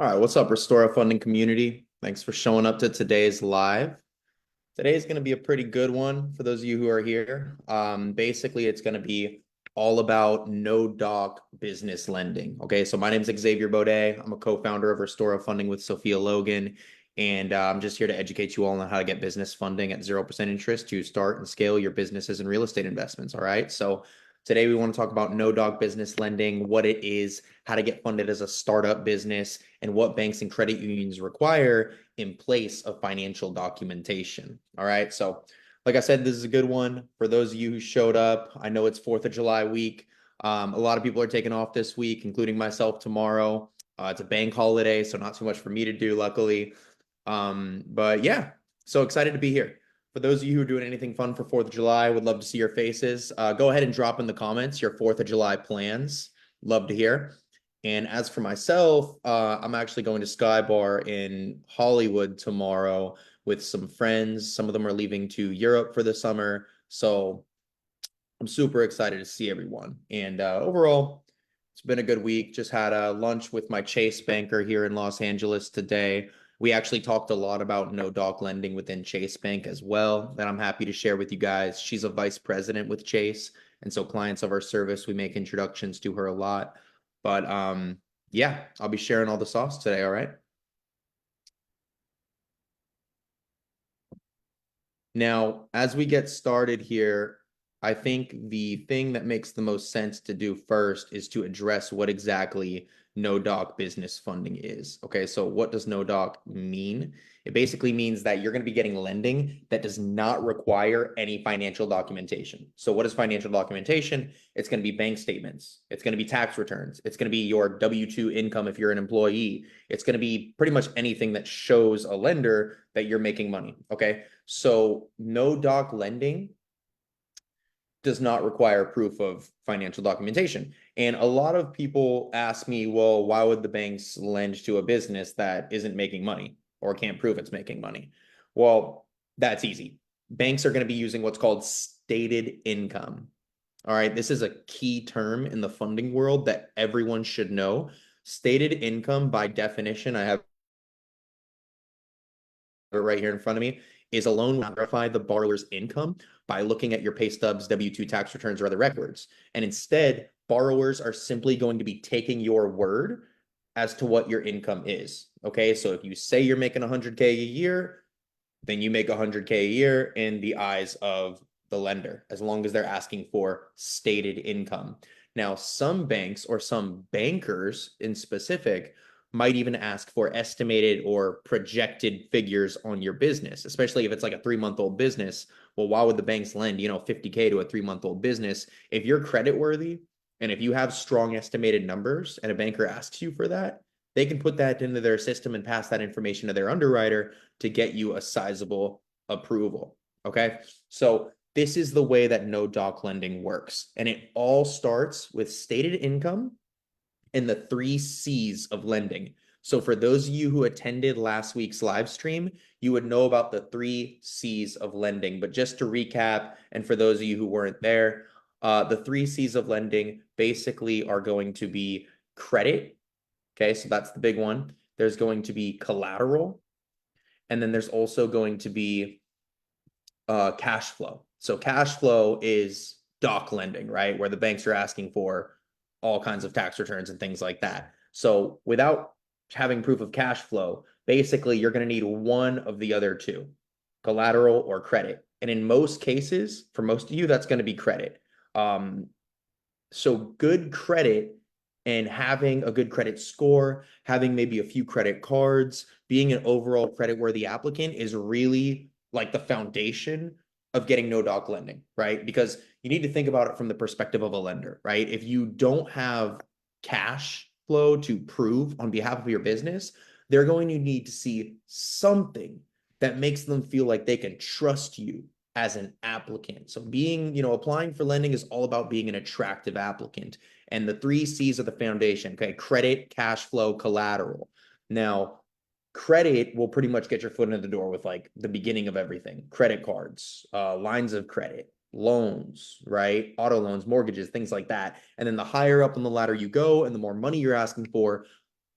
All right, what's up, Restora Funding community? Thanks for showing up to today's live. Today's going to be a pretty good one for those of you who are here. Basically, it's going to be all about no doc business lending. Okay, so my name is Xavier Baudet. I'm a co-founder of Restora Funding with Sophia Logan, and I'm just here to educate you all on how to get business funding at 0% interest to start and scale your businesses and real estate investments. All right, so today we want to talk about no doc business lending, what it is, how to get funded as a startup business, and what banks and credit unions require in place of financial documentation. All right. So, like I said, this is a good one for those of you who showed up. I know it's 4th of July week. A lot of people are taking off this week, including myself tomorrow. It's a bank holiday, so not too much for me to do, luckily. But yeah, so excited to be here. For those of you who are doing anything fun for 4th of July, would love to see your faces. Go ahead and drop in the comments your 4th of July plans. Love to hear. And as for myself, I'm actually going to Sky Bar in Hollywood tomorrow with some friends. Some of them are leaving to Europe for the summer. So I'm super excited to see everyone. And overall, it's been a good week. Just had a lunch with my Chase banker here in Los Angeles today. We actually talked a lot about no doc lending within Chase Bank as well, that I'm happy to share with you guys. She's a vice president with Chase. And so clients of our service, we make introductions to her a lot. But yeah, I'll be sharing all the sauce today, all right? Now, as we get started here, I think the thing that makes the most sense to do first is to address what exactly no doc business funding is. Okay, so what does no doc mean? It basically means that you're going to be getting lending that does not require any financial documentation. So, what is financial documentation? It's going to be bank statements, it's going to be tax returns, it's going to be your W-2 income if you're an employee, it's going to be pretty much anything that shows a lender that you're making money. Okay, so no doc lending does not require proof of financial documentation. And a lot of people ask me, well, why would the banks lend to a business that isn't making money or can't prove it's making money? Well, that's easy. Banks are going to be using what's called stated income. All right, this is a key term in the funding world that everyone should know. Stated income, by definition, I have it right here in front of me, is a loan will verify the borrower's income by looking at your pay stubs, W-2 tax returns, or other records. And instead, borrowers are simply going to be taking your word as to what your income is. Okay, so if you say you're making 100K a year, then you make 100K a year in the eyes of the lender, as long as they're asking for stated income. Now, some banks or some bankers in specific might even ask for estimated or projected figures on your business, especially if it's like a 3-month-old business. Well, why would the banks lend, 50K to a 3-month-old business? If you're credit worthy and if you have strong estimated numbers and a banker asks you for that, they can put that into their system and pass that information to their underwriter to get you a sizable approval. Okay. So this is the way that no doc lending works. And it all starts with stated income and the 3 C's of lending. So for those of you who attended last week's live stream, you would know about the 3 C's of lending. But just to recap, and for those of you who weren't there, the 3 C's of lending basically are going to be credit. Okay, so that's the big one. There's going to be collateral, and then there's also going to be cash flow. So cash flow is doc lending, right? Where the banks are asking for all kinds of tax returns and things like that. So without having proof of cash flow, basically you're going to need one of the other two, collateral or credit. And in most cases, for most of you, that's going to be credit. So good credit and having a good credit score, having maybe a few credit cards, being an overall credit worthy applicant is really like the foundation of getting no doc lending, right? Because you need to think about it from the perspective of a lender, right? If you don't have cash flow to prove on behalf of your business, they're going to need to see something that makes them feel like they can trust you as an applicant. So being, applying for lending is all about being an attractive applicant. And the 3 C's of the foundation, okay, credit, cash flow, collateral. Now, credit will pretty much get your foot in the door with like the beginning of everything. Credit cards, lines of credit, loans, right? Auto loans, mortgages, things like that. And then the higher up on the ladder you go and the more money you're asking for,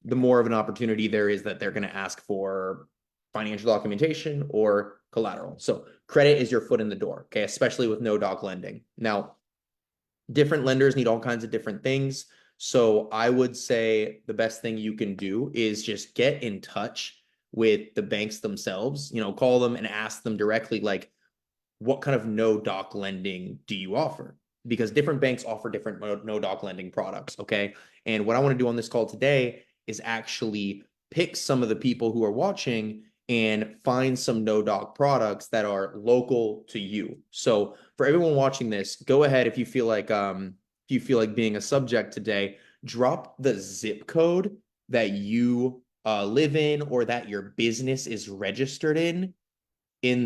the more of an opportunity there is that they're going to ask for financial documentation or collateral. So credit is your foot in the door, okay, especially with no doc lending. Now, different lenders need all kinds of different things. So I would say the best thing you can do is just get in touch with the banks themselves, call them and ask them directly, like, what kind of no doc lending do you offer? Because different banks offer different no doc lending products. Okay. And what I want to do on this call today is actually pick some of the people who are watching and find some no doc products that are local to you. So for everyone watching this, go ahead if you feel like being a subject today, drop the zip code that you live in or that your business is registered in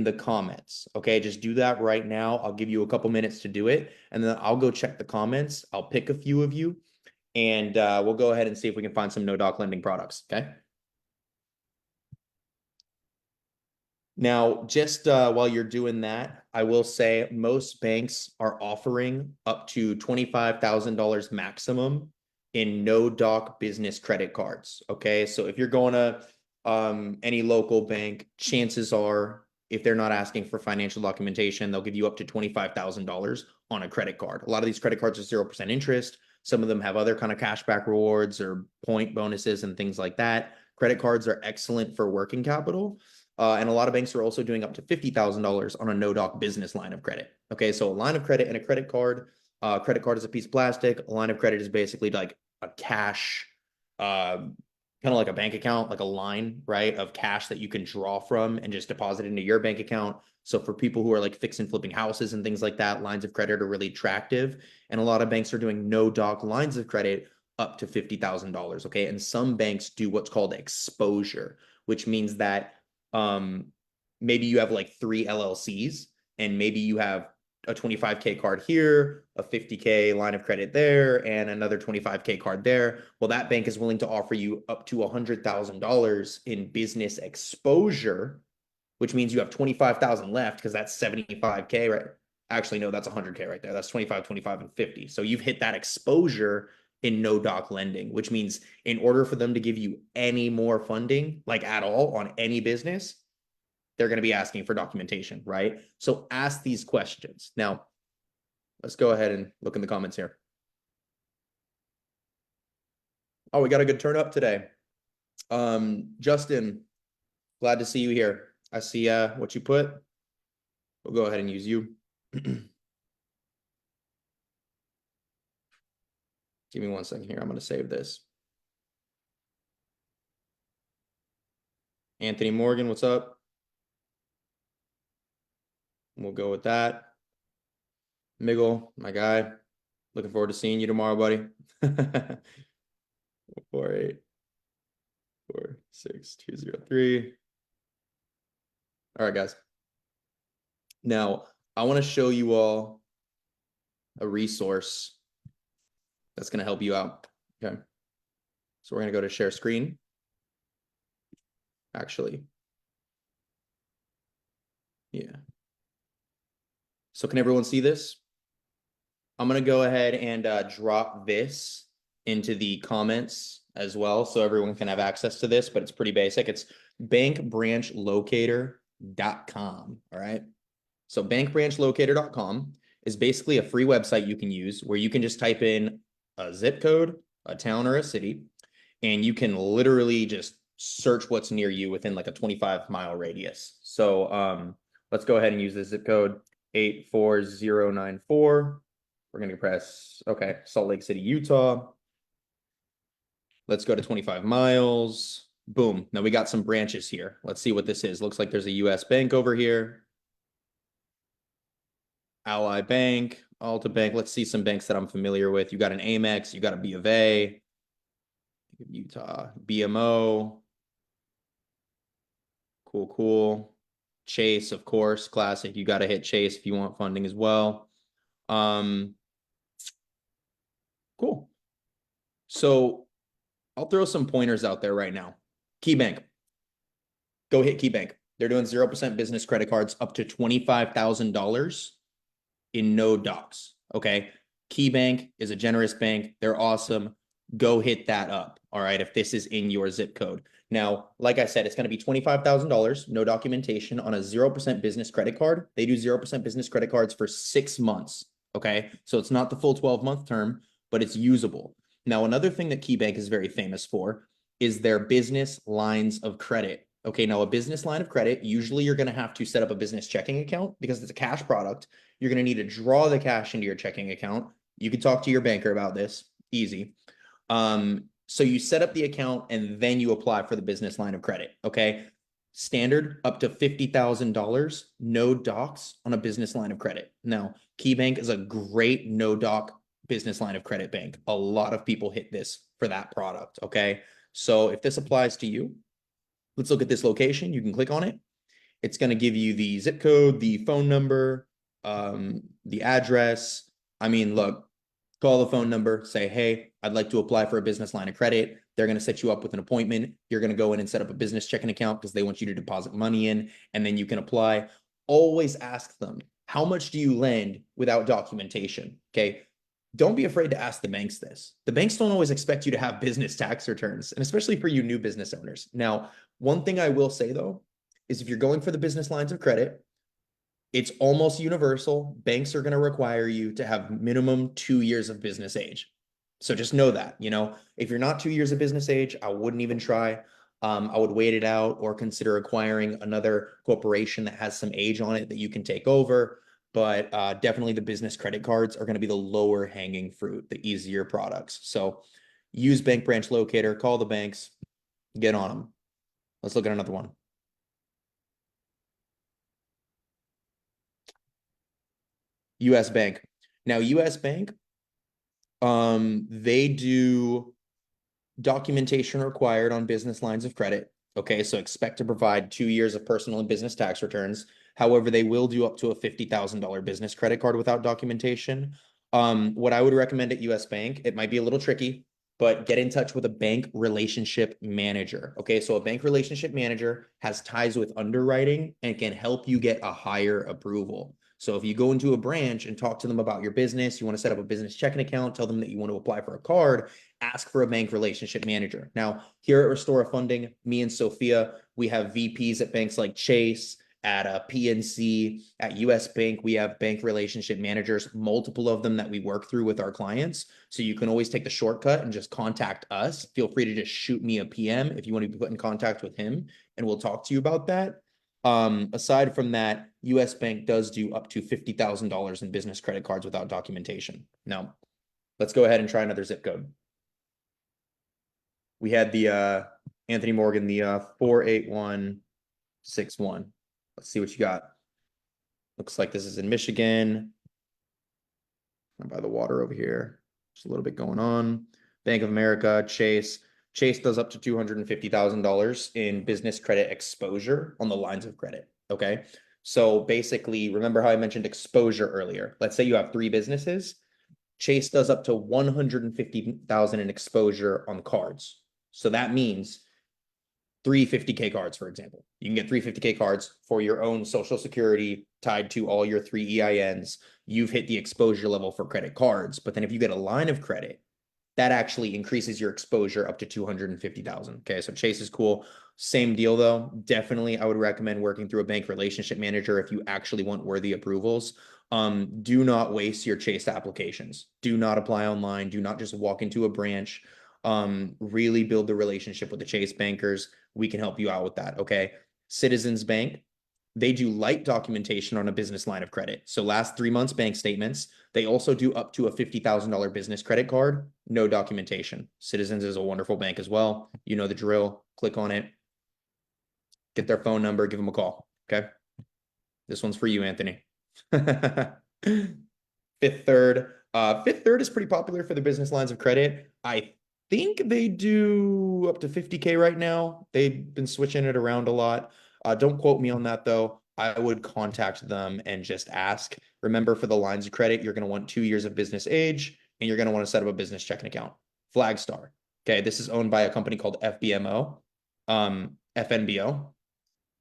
the comments. Okay, just do that right now. I'll give you a couple minutes to do it, and then I'll go check the comments. I'll pick a few of you, and we'll go ahead and see if we can find some no doc lending products. Okay. Now, just while you're doing that, I will say most banks are offering up to $25,000 maximum in no doc business credit cards. Okay, so if you're going to any local bank, chances are if they're not asking for financial documentation, they'll give you up to $25,000 on a credit card. A lot of these credit cards are 0% interest. Some of them have other kind of cashback rewards or point bonuses and things like that. Credit cards are excellent for working capital. And a lot of banks are also doing up to $50,000 on a no doc business line of credit. Okay, so a line of credit and a credit card. Credit card is a piece of plastic. A line of credit is basically like a cash, kind of like a bank account, like a line, right, of cash that you can draw from and just deposit into your bank account. So for people who are like fix and flipping houses and things like that, lines of credit are really attractive. And a lot of banks are doing no doc lines of credit up to $50,000. Okay, and some banks do what's called exposure, which means that maybe you have like 3 LLCs and maybe you have a 25K card here, a 50K line of credit there, and another 25K card there. Well, that bank is willing to offer you up to $100,000 in business exposure, which means you have 25,000 left because that's 75K, right? Actually, no, that's 100K right there. That's 25, 25, and 50. So you've hit that exposure in no doc lending, which means in order for them to give you any more funding, like at all on any business, they're going to be asking for documentation, right? So ask these questions. Now, let's go ahead and look in the comments here. Oh, we got a good turn up today. Justin, glad to see you here. I see what you put. We'll go ahead and use you. Give me 1 second here. I'm going to save this. Anthony Morgan, what's up? We'll go with that. Miggle, my guy. Looking forward to seeing you tomorrow, buddy. 4846203. All right, guys. Now, I want to show you all a resource that's going to help you out. Okay. So we're going to go to share screen. Actually. Yeah. So can everyone see this? I'm going to go ahead and drop this into the comments as well so everyone can have access to this, but it's pretty basic. It's bankbranchlocator.com. All right. So bankbranchlocator.com is basically a free website you can use where you can just type in a zip code, a town, or a city, and you can literally just search what's near you within like a 25-mile radius. So let's go ahead and use the zip code 84094. We're going to press, okay, Salt Lake City, Utah. Let's go to 25 miles. Boom. Now we got some branches here. Let's see what this is. Looks like there's a US Bank over here. Ally Bank, Alta Bank. Let's see some banks that I'm familiar with. You got an Amex, you got a B of A, Utah, BMO. Cool, cool. Chase, of course, classic. You got to hit Chase if you want funding as well. Cool. So I'll throw some pointers out there right now. KeyBank. Go hit KeyBank. They're doing 0% business credit cards up to $25,000 in no docs. Okay. KeyBank is a generous bank. They're awesome. go hit that up. All right. If this is in your zip code. Now, like I said, it's going to be $25,000, no documentation on a 0% business credit card. They do 0% business credit cards for 6 months. Okay. So it's not the full 12-month term, but it's usable. Now, another thing that KeyBank is very famous for is their business lines of credit. Okay. Now, a business line of credit, usually you're going to have to set up a business checking account because it's a cash product. You're going to need to draw the cash into your checking account. You can talk to your banker about this. Easy. So you set up the account and then you apply for the business line of credit. Okay. Standard up to $50,000, no docs on a business line of credit. Now, KeyBank is a great no doc business line of credit bank. A lot of people hit this for that product. Okay. So if this applies to you, let's look at this location. You can click on it. It's going to give you the zip code, the phone number, the address. I mean, look, call the phone number, say, hey, I'd like to apply for a business line of credit. They're going to set you up with an appointment. You're going to go in and set up a business checking account because they want you to deposit money in, and then you can apply. Always ask them, how much do you lend without documentation? Okay. Don't be afraid to ask the banks this. The banks don't always expect you to have business tax returns, and especially for you new business owners. Now, one thing I will say though, is if you're going for the business lines of credit, it's almost universal. Banks are going to require you to have minimum 2 years of business age. So just know that, if you're not 2 years of business age, I wouldn't even try. I would wait it out or consider acquiring another corporation that has some age on it that you can take over. But definitely the business credit cards are going to be the lower hanging fruit, the easier products. So use bank branch locator, call the banks, get on them. Let's look at another one. US Bank. Now, US Bank, they do documentation required on business lines of credit. Okay, so expect to provide 2 years of personal and business tax returns. However, they will do up to a $50,000 business credit card without documentation. What I would recommend at US Bank, it might be a little tricky, but get in touch with a bank relationship manager. Okay, so a bank relationship manager has ties with underwriting and can help you get a higher approval. So if you go into a branch and talk to them about your business, you want to set up a business checking account, tell them that you want to apply for a card, ask for a bank relationship manager. Now, here at Restora Funding, me and Sophia, we have VPs at banks like Chase, at PNC, at US Bank. We have bank relationship managers, multiple of them that we work through with our clients. So you can always take the shortcut and just contact us. Feel free to just shoot me a PM if you want to be put in contact with him, and we'll talk to you about that. Aside from that, US Bank does do up to $50,000 in business credit cards without documentation. Now, let's go ahead and try another zip code. We had the Anthony Morgan, the 48161. Let's see what you got. Looks like this is in Michigan. I'm by the water over here. Just a little bit going on. Bank of America, Chase. Chase does up to $250,000 in business credit exposure on the lines of credit. Okay. So basically, remember how I mentioned exposure earlier? Let's say you have 3 businesses. Chase does up to $150,000 in exposure on cards. So that means 350K cards, for example. You can get 350K cards for your own social security tied to all your 3 EINs. You've hit the exposure level for credit cards. But then if you get a line of credit, that actually increases your exposure up to 250,000. Okay, so Chase is cool. Same deal though. Definitely, I would recommend working through a bank relationship manager if you actually want worthy approvals. Do not waste your Chase applications. Do not apply online. Do not just walk into a branch. Really build the relationship with the Chase bankers. We can help you out with that. Okay. Citizens Bank, they do light documentation on a business line of credit. So last 3 months bank statements. They also do up to a $50,000 business credit card, no documentation. Citizens is a wonderful bank as well. You know the drill. Click on it. Get their phone number, give them a call. Okay. This one's for you, Anthony. Fifth Third. Fifth Third is pretty popular for the business lines of credit. I think they do up to 50K right now. They've been switching it around a lot. Don't quote me on that though. I would contact them and just ask. Remember, for the lines of credit, you're going to want 2 years of business age, and you're going to want to set up a business checking account. Flagstar. Okay, this is owned by a company called FNBO.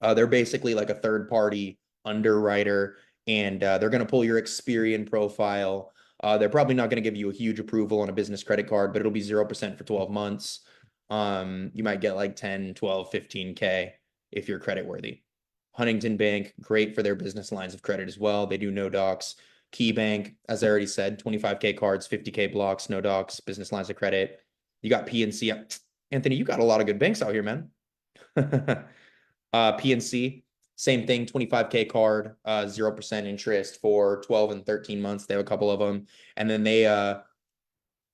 They're basically like a third-party underwriter, and they're going to pull your Experian profile. They're probably not going to give you a huge approval on a business credit card, but it'll be 0% for 12 months. You might get like 10, 12, 15K if you're credit worthy. Huntington Bank, great for their business lines of credit as well. They do no docs. Key Bank, as I already said, 25K cards, 50K blocks, no docs, business lines of credit. You got PNC. Anthony, you got a lot of good banks out here, man. PNC, same thing, 25K card, 0% interest for 12 and 13 months. They have a couple of them. And then they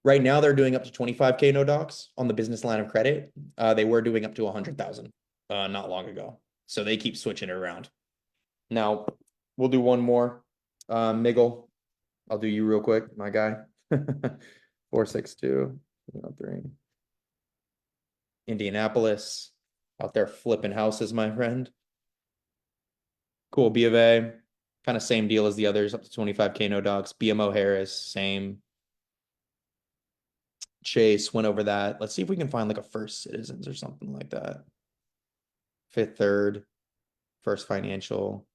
right now they're doing up to 25K no docs on the business line of credit. They were doing up to 100,000 not long ago. So they keep switching it around. Now, we'll do one more. Miggle, I'll do you real quick, my guy. 462-3. Indianapolis, out there flipping houses, my friend. Cool. B of A, kind of same deal as the others, up to 25K no docs. BMO Harris, same. Chase went over that. Let's see if we can find like a First Citizens or something like that. Fifth Third, First Financial.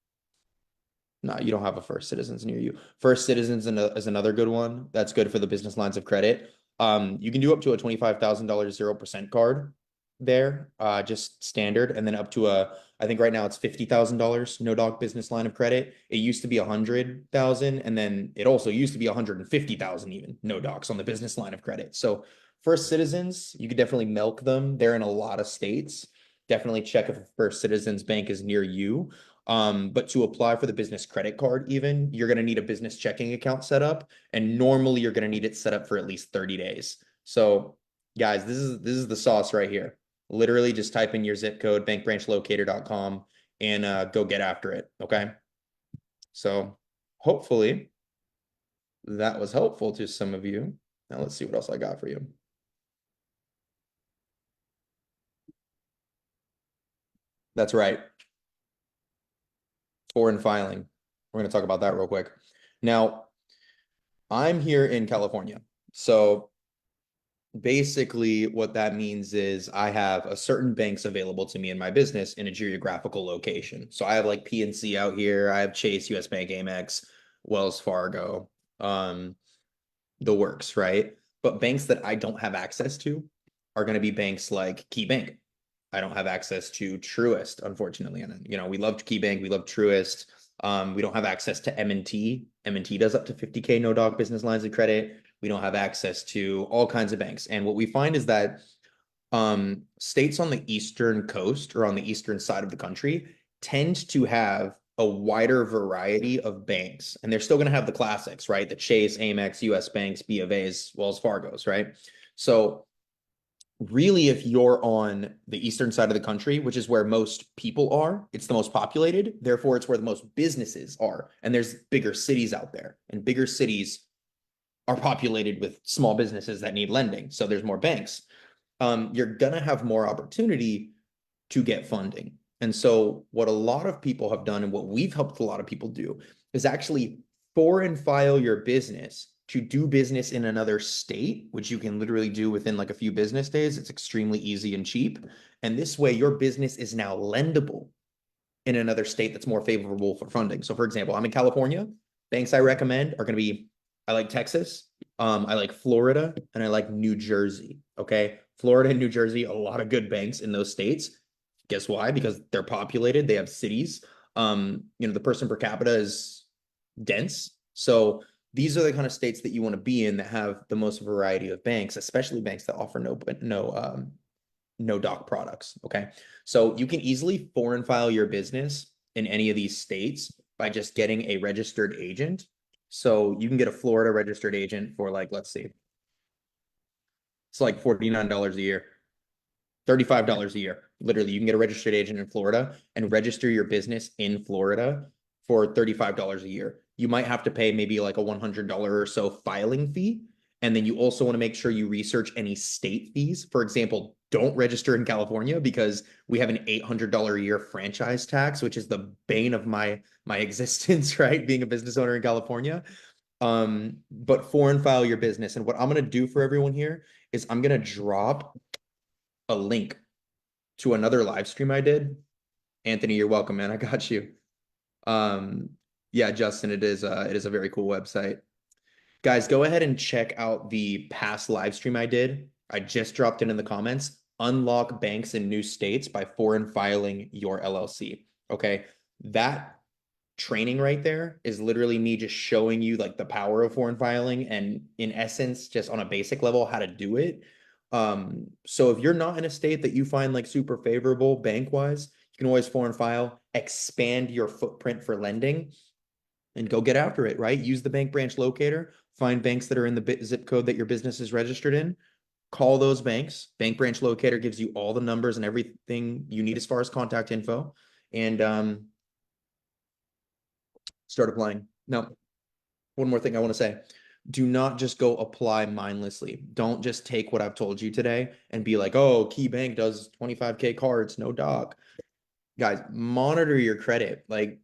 No, you don't have a First Citizens near you. First Citizens is another good one. That's good for the business lines of credit. You can do up to a $25,000 0% card there, just standard, and then up to I think right now it's $50,000 no doc business line of credit. It used to be 100,000, and then it also used to be 150,000 even no docs on the business line of credit. So First Citizens, you could definitely milk them. They're in a lot of states. Definitely check if a First Citizens bank is near you. But to apply for the business credit card, even you're going to need a business checking account set up, and normally you're going to need it set up for at least 30 days. So guys, this is the sauce right here. Literally just type in your zip code, bankbranchlocator.com, and go get after it. Okay. So hopefully that was helpful to some of you. Now let's see what else I got for you. That's right. Foreign filing. We're going to talk about that real quick. Now, I'm here in California. So basically what that means is I have a certain banks available to me in my business in a geographical location. So I have like PNC out here. I have Chase, US Bank, Amex, Wells Fargo, the works, right? But banks that I don't have access to are going to be banks like Key Bank. I don't have access to Truist, unfortunately. And we love Key Bank, we love Truist. We don't have access to M&T. M&T does up to 50K no doc business lines of credit. We don't have access to all kinds of banks. And what we find is that states on the eastern coast or on the eastern side of the country tend to have a wider variety of banks. And they're still going to have the classics, right? The Chase, Amex, US Banks, B of A's, Wells Fargo's, right? So really, if you're on the eastern side of the country, which is where most people are, it's the most populated. Therefore, it's where the most businesses are. And there's bigger cities out there. And bigger cities are populated with small businesses that need lending. So there's more banks. You're going to have more opportunity to get funding. And so what a lot of people have done and what we've helped a lot of people do is actually foreign file your business to do business in another state, which you can literally do within like a few business days. It's extremely easy and cheap. And this way your business is now lendable in another state that's more favorable for funding. So for example, I'm in California. Banks I recommend are going to be, I like Texas, I like Florida, and I like New Jersey. Okay. Florida and New Jersey, a lot of good banks in those states. Guess why? Because they're populated. They have cities. The person per capita is dense. So these are the kind of states that you want to be in that have the most variety of banks, especially banks that offer no doc products. Okay. So you can easily foreign file your business in any of these states by just getting a registered agent. So you can get a Florida registered agent for like, let's see, it's like $49 a year, $35 a year. Literally, you can get a registered agent in Florida and register your business in Florida for $35 a year. You might have to pay maybe like a $100 or so filing fee. And then you also want to make sure you research any state fees. For example, don't register in California because we have an $800 a year franchise tax, which is the bane of my existence, right? Being a business owner in California. But foreign file your business. And what I'm going to do for everyone here is I'm going to drop a link to another live stream I did. Anthony, you're welcome, man. I got you. Yeah, Justin, it is a very cool website. Guys, go ahead and check out the past live stream I did. I just dropped it in the comments. Unlock banks in new states by foreign filing your LLC. Okay. That training right there is literally me just showing you like the power of foreign filing and in essence, just on a basic level, how to do it. So if you're not in a state that you find like super favorable bank wise, you can always foreign file, expand your footprint for lending and go get after it, right? Use the bank branch locator, find banks that are in the zip code that your business is registered in, call those banks. Bank branch locator gives you all the numbers and everything you need as far as contact info, and start applying. Now, one more thing I want to say. Do not just go apply mindlessly. Don't just take what I've told you today and be like, oh, Key Bank does 25K cards, no doc. Guys, monitor your credit. Like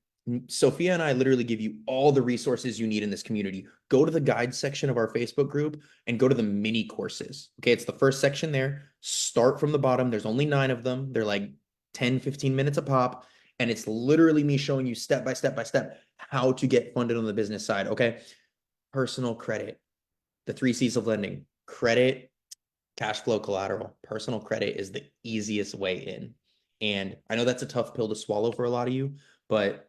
Sophia and I literally give you all the resources you need in this community. Go to the guide section of our Facebook group and go to the mini courses. Okay, it's the first section there. Start from the bottom. There's only 9 of them. They're like 10, 15 minutes a pop. And it's literally me showing you step by step by step how to get funded on the business side. Okay. Personal credit, the 3 C's of lending, credit, cash flow, collateral. Personal credit is the easiest way in. And I know that's a tough pill to swallow for a lot of you, but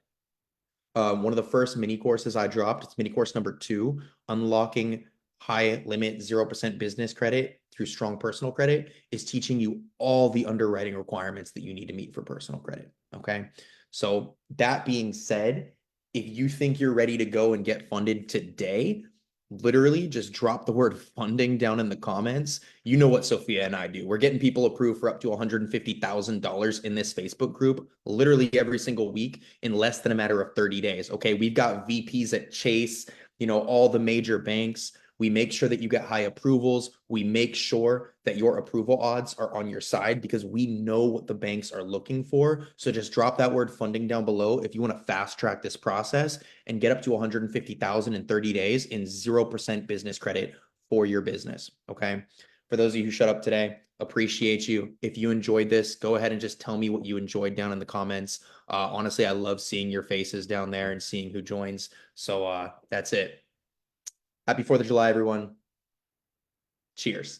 one of the first mini courses I dropped, it's mini course number 2, unlocking high limit 0% business credit through strong personal credit, is teaching you all the underwriting requirements that you need to meet for personal credit. Okay. So that being said, if you think you're ready to go and get funded today, literally just drop the word funding down in the comments. You know what Sophia and I do. We're getting people approved for up to $150,000 in this Facebook group literally every single week in less than a matter of 30 days. Okay. We've got VPs at Chase, all the major banks. We make sure that you get high approvals. We make sure that your approval odds are on your side because we know what the banks are looking for. So just drop that word funding down below if you want to fast track this process and get up to 150,000 in 30 days in 0% business credit for your business. Okay. For those of you who shut up today, appreciate you. If you enjoyed this, go ahead and just tell me what you enjoyed down in the comments. Honestly, I love seeing your faces down there and seeing who joins. So that's it. Happy 4th of July, everyone. Cheers.